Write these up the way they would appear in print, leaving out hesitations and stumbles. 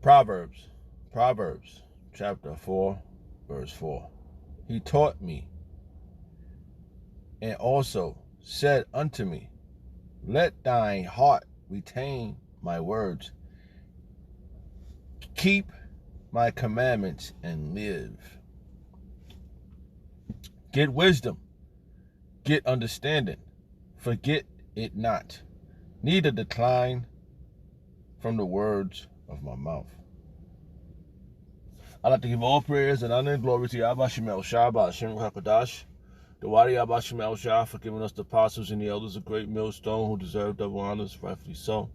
Proverbs chapter 4, verse 4. He taught me and also said unto me, let thine heart retain my words. Keep my commandments and live. Get wisdom. Get understanding. Forget it not. Neither decline from the words of my mouth. I'd like to give all prayers and honor and glory to Yahweh Shem El Shah, Hashem HaKadosh, the Wadi Yahweh Shem El Shah, for giving us the apostles and the elders of great millstone who deserve double honors, rightfully so.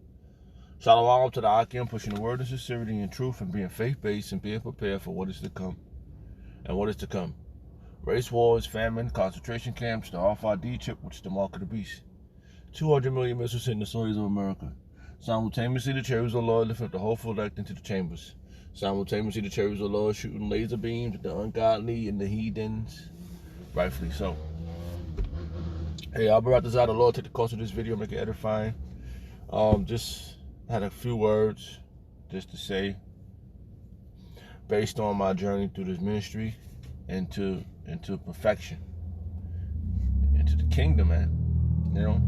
Shalom to the Akim, pushing the word of sincerity and truth and being faith-based and being prepared for what is to come. And what is to come? Race wars, famine, concentration camps, the RFID chip, which is the mark of the beast. 200 million missiles hitting the soils of America. Simultaneously, the chariots of the Lord lift up the hopeful elect into the chambers. Simultaneously, the chariots of the Lord shooting laser beams at the ungodly and the heathens. Rightfully so. Hey, I'll be right this out. The Lord take the course of this video, make it edifying. Just had a few words just to say based on my journey through this ministry into perfection, into the kingdom, man. You know,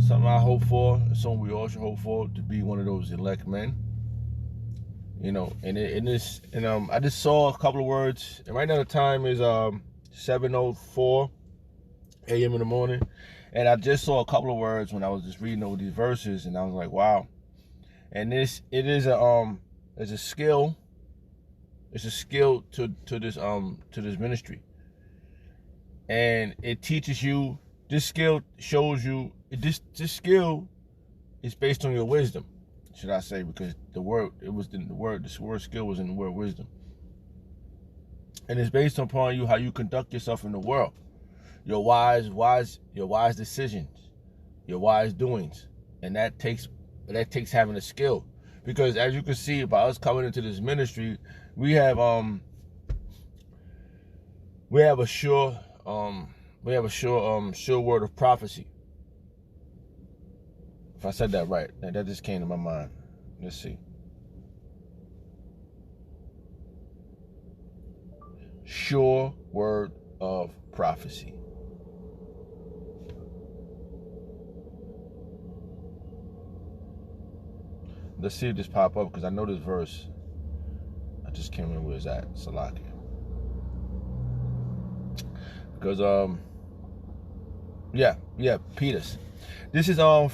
something I hope for, something we all should hope for, to be one of those elect men. You know, and I just saw a couple of words, and right now the time is 7:04 a.m. in the morning, and I just saw a couple of words when I was just reading over these verses, and I was like, wow. And it's a skill. It's a skill to this ministry, and it teaches you. This skill shows you. This skill is based on your wisdom, should I say? Because the word skill was in the word wisdom, and it's based upon you how you conduct yourself in the world, your wise decisions, your wise doings, and that takes having a skill. Because as you can see, by us coming into this ministry, we have a sure word of prophecy. If I said that right, that just came to my mind. Let's see. Sure word of prophecy. Let's see if this pop up, because I know this verse. I just can't remember where it's at. Salakia. Because Peter's. This is 2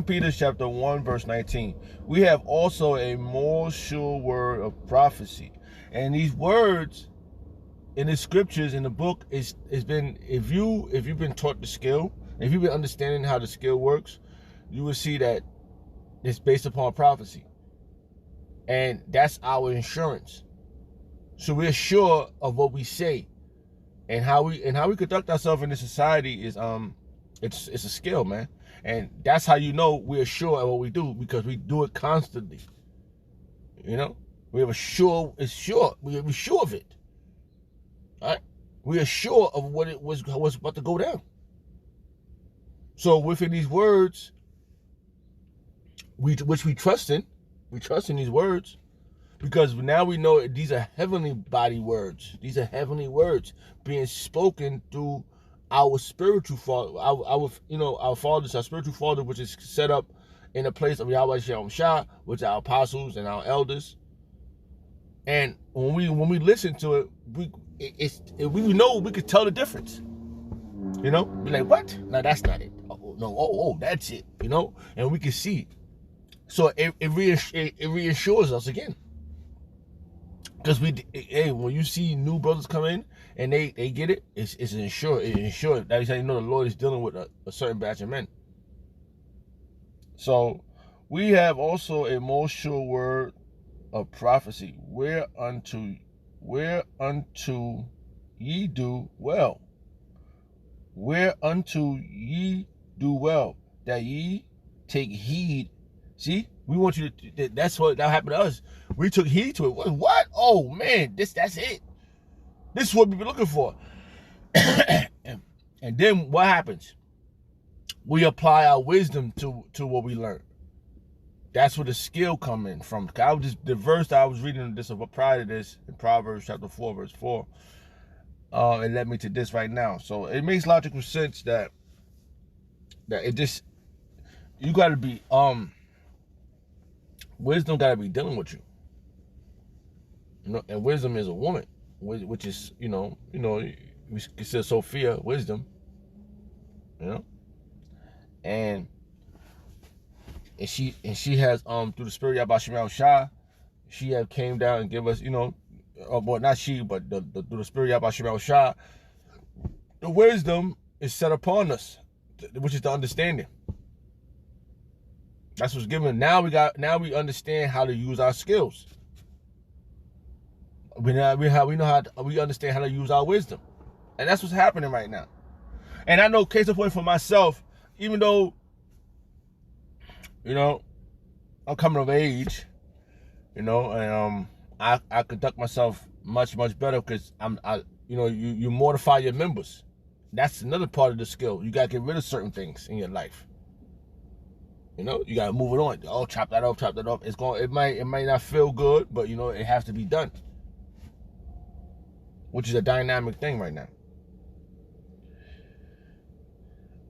Peter chapter 1 verse 19. We have also a more sure word of prophecy, and these words in the scriptures in the book is been, if you've been taught the skill, if you've been understanding how the skill works, you will see that it's based upon prophecy, and that's our insurance. So we're sure of what we say, and how we conduct ourselves in this society is it's a skill, man. And that's how you know we're sure of what we do, because we do it constantly. You know, we have we're sure of it. All right, we are sure of what's about to go down. So within these words, which we trust in these words, because now we know these are heavenly body words. These are heavenly words being spoken through our spiritual father, our fathers, our spiritual father, which is set up in the place of Yahweh Shem Shah, which are our apostles and our elders. And when we listen to it, we know, we could tell the difference. You know, be like, what? No, that's not it. Oh no, that's it. You know, and we can see it. So it reassures us again. Because when you see new brothers come in and they get it, it's insured. That's how you know the Lord is dealing with a certain batch of men. So we have also a more sure word of prophecy, whereunto ye do well. Whereunto ye do well, that ye take heed. See, we want you to. That's what that happened to us. We took heed to it. What? Oh man, that's it. This is what we've been looking for. And then what happens? We apply our wisdom to what we learn. That's where the skill come in from. The verse that I was reading this prior to this in Proverbs chapter 4, verse 4. It led me to this right now. So it makes logical sense that it just, you gotta be wisdom gotta be dealing with you. And wisdom is a woman, which is, we consider Sophia wisdom, and she has through the spirit of Yahweh Shah, she have came down and give us, well, not she, but through the spirit of Yahweh Shah, the wisdom is set upon us, which is the understanding. That's what's given. Now we understand how to use our skills. We understand how to use our wisdom, and that's what's happening right now. And I know, case in point for myself, even though, I'm coming of age, and I conduct myself much better because you mortify your members. That's another part of the skill. You gotta get rid of certain things in your life. You gotta move it on. Oh, chop that off. It might not feel good, but it has to be done, which is a dynamic thing right now.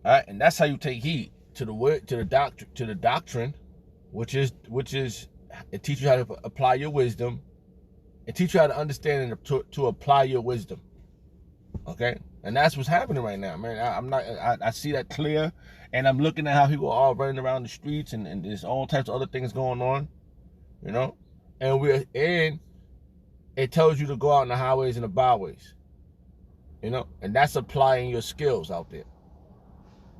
All right, and that's how you take heed to the doctrine, which is it teaches you how to apply your wisdom. It teaches you how to understand and to apply your wisdom. Okay, and that's what's happening right now, man. I see that clear, and I'm looking at how people are all running around the streets, and there's all types of other things going on, and it tells you to go out in the highways and the byways, and that's applying your skills out there.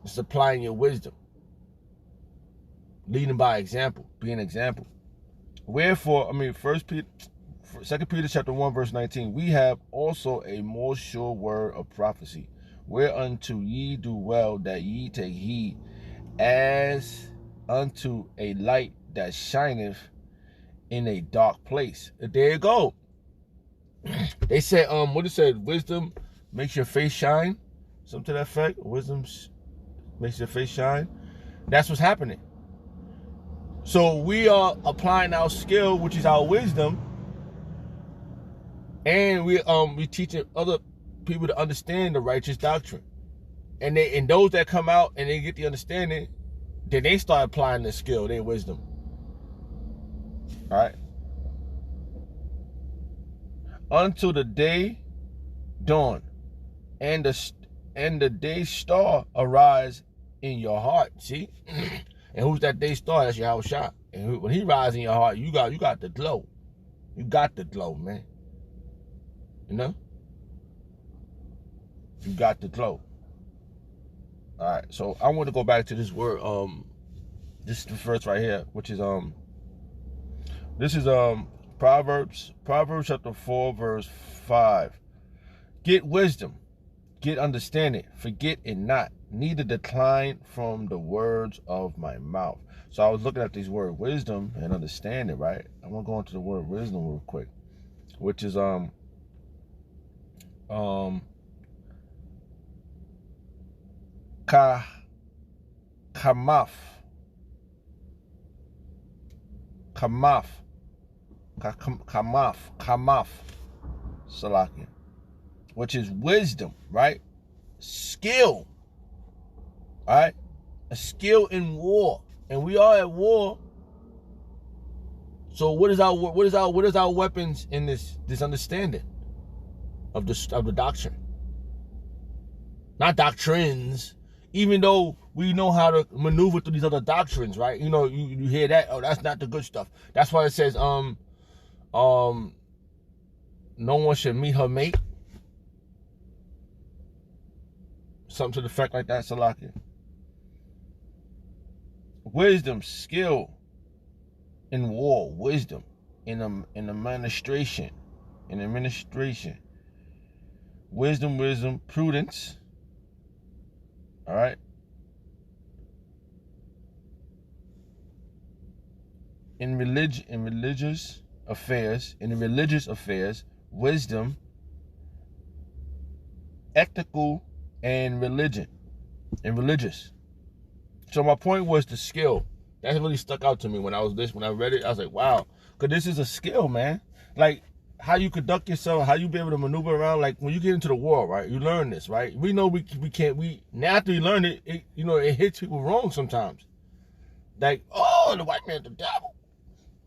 It's applying your wisdom, leading by example, be an example. Wherefore, 2 Peter chapter 1, verse 19, we have also a more sure word of prophecy, whereunto ye do well that ye take heed, as unto a light that shineth in a dark place. There you go. They said, what it said, wisdom makes your face shine, something to that effect. Wisdom makes your face shine. That's what's happening. So we are applying our skill, which is our wisdom, and we teaching other people to understand the righteous doctrine. And those that come out and they get the understanding, then they start applying their skill, their wisdom. All right. Until the day dawn, and the day star arise in your heart. See, and who's that day star? That's Yahweh Shah. And when he rises in your heart, you got the glow. You got the glow, man. You got the glow. All right. So I want to go back to this word. This is the verse right here, which is this is Proverbs chapter 4, verse 5. Get wisdom, get understanding, forget it not, neither decline from the words of my mouth. So I was looking at these words, wisdom and understanding, right? I want to go into the word wisdom real quick, which is kamaf, Salakia, which is wisdom, right? Skill, all right? A skill in war, and we are at war. So what is our weapons in this understanding of the doctrine? Not doctrines, even though we know how to maneuver through these other doctrines, right? You hear that, oh, that's not the good stuff. That's why it says no one should meet her mate. Something to the effect like that, Salakia. Wisdom, skill in war, wisdom in administration, wisdom, prudence. All right. In religious affairs, wisdom, ethical, and religious. So my point was the skill That really stuck out to me when I read it. I was like, wow, because this is a skill, man. Like how you conduct yourself, how you be able to maneuver around. Like when you get into the war, right? You learn this, right? We know we can't. Now after you learn it, it hits people wrong sometimes. Like, oh, the white man's the devil.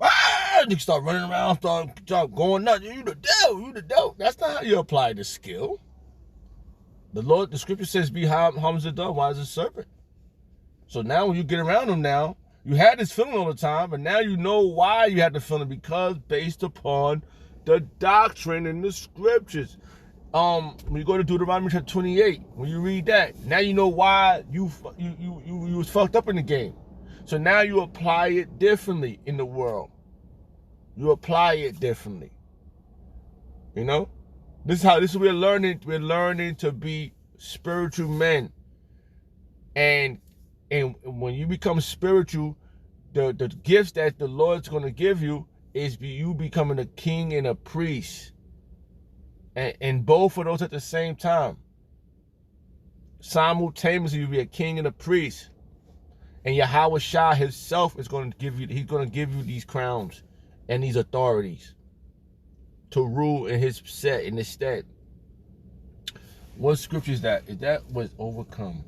Ah, you start running around, start going nuts. You the devil, you the devil. That's not how you apply the skill. The scripture says, be harmless as a dove, wise as a serpent. So now when you get around them now, you had this feeling all the time, but now you know why you had the feeling, because based upon the doctrine in the scriptures. When you go to Deuteronomy chapter 28, when you read that, now you know why you was fucked up in the game. So now you apply it differently in the world. You apply it differently. You know? This is we're learning to be spiritual men. And when you become spiritual, the gifts that the Lord's going to give you is you becoming a king and a priest. And both of those at the same time. Simultaneously, you'll be a king and a priest. And Yahweh Shah himself is going to give you, he's going to give you these crowns and these authorities to rule in his stead. What scripture is that? Is that was overcome?